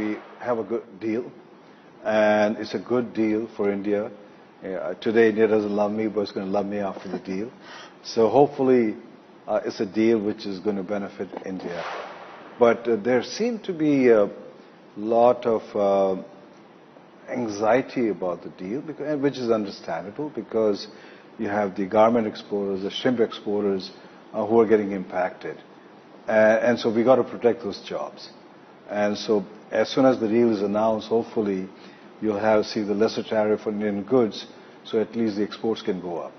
We have a good deal, and it's a good deal for India. Today, India doesn't love me, but it's going to love me after the deal. So hopefully, it's a deal which is going to benefit India. But there seemed to be a lot of anxiety about the deal, which is understandable because you have the garment exporters, the shrimp exporters who are getting impacted. And so we got to protect those jobs. And so as soon as the deal is announced, hopefully you'll see the lesser tariff on Indian goods, so at least the exports can go up.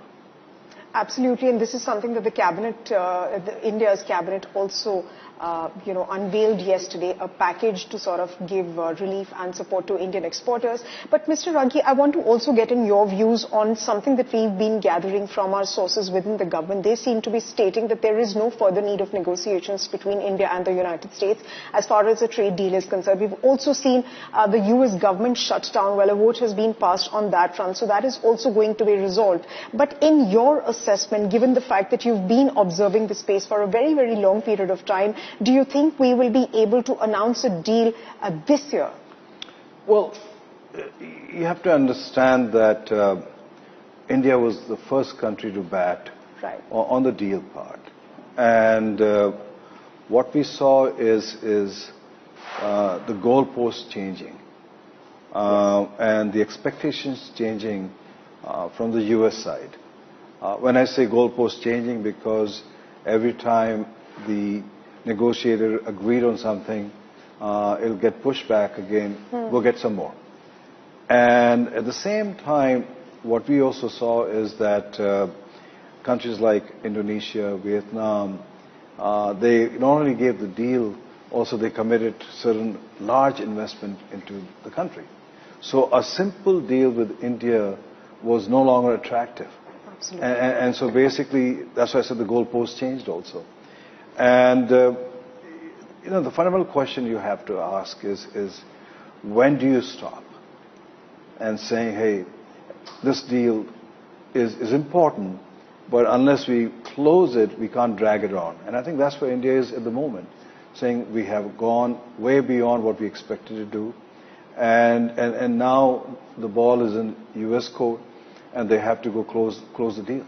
Absolutely, and this is something that the cabinet, India's cabinet also, unveiled yesterday, a package to sort of give relief and support to Indian exporters. But Mr. Aghi, I want to also get in your views on something that we've been gathering from our sources within the government. They seem to be stating that there is no further need of negotiations between India and the United States as far as the trade deal is concerned. We've also seen the US government shut down. Well, a vote has been passed on that front, so that is also going to be resolved. But in your assessment, given the fact that you've been observing the space for a very, very long period of time, do you think we will be able to announce a deal this year? Well, you have to understand that India was the first country to bat on the deal part. And what we saw is the goalposts changing and the expectations changing from the US side. When I say goalposts changing, because every time the negotiator agreed on something, it'll get pushed back again, we'll get some more. And at the same time, what we also saw is that countries like Indonesia, Vietnam, they not only gave the deal, also they committed certain large investment into the country. So a simple deal with India was no longer attractive. Absolutely. And so basically, that's why I said the goalposts changed also. And, the fundamental question you have to ask is when do you stop? And saying, hey, this deal is important, but unless we close it, we can't drag it on. And I think that's where India is at the moment, saying we have gone way beyond what we expected to do. And now the ball is in US court, and they have to go close the deal.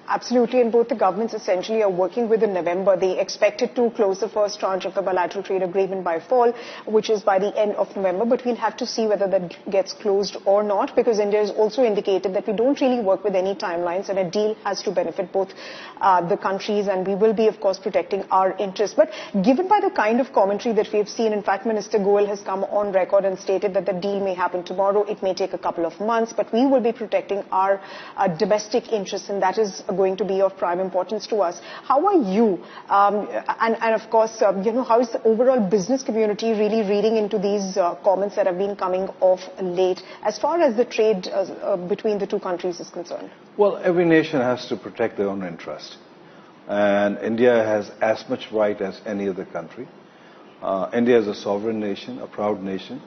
Absolutely, and both the governments essentially are working within November. They expected to close the first tranche of the bilateral trade agreement by fall, which is by the end of November. But we'll have to see whether that gets closed or not, because India has also indicated that we don't really work with any timelines, and a deal has to benefit both the countries, and we will be, of course, protecting our interests. But given by the kind of commentary that we've seen, in fact, Minister Goel has come on record and stated that the deal may happen tomorrow. It may take a couple of months, but we will be protecting our domestic interests, and that is going to be of prime importance to us. How are you, and of course, how is the overall business community really reading into these comments that have been coming off late as far as the trade between the two countries is concerned? Well, every nation has to protect their own interest. And India has as much right as any other country. India is a sovereign nation, a proud nation.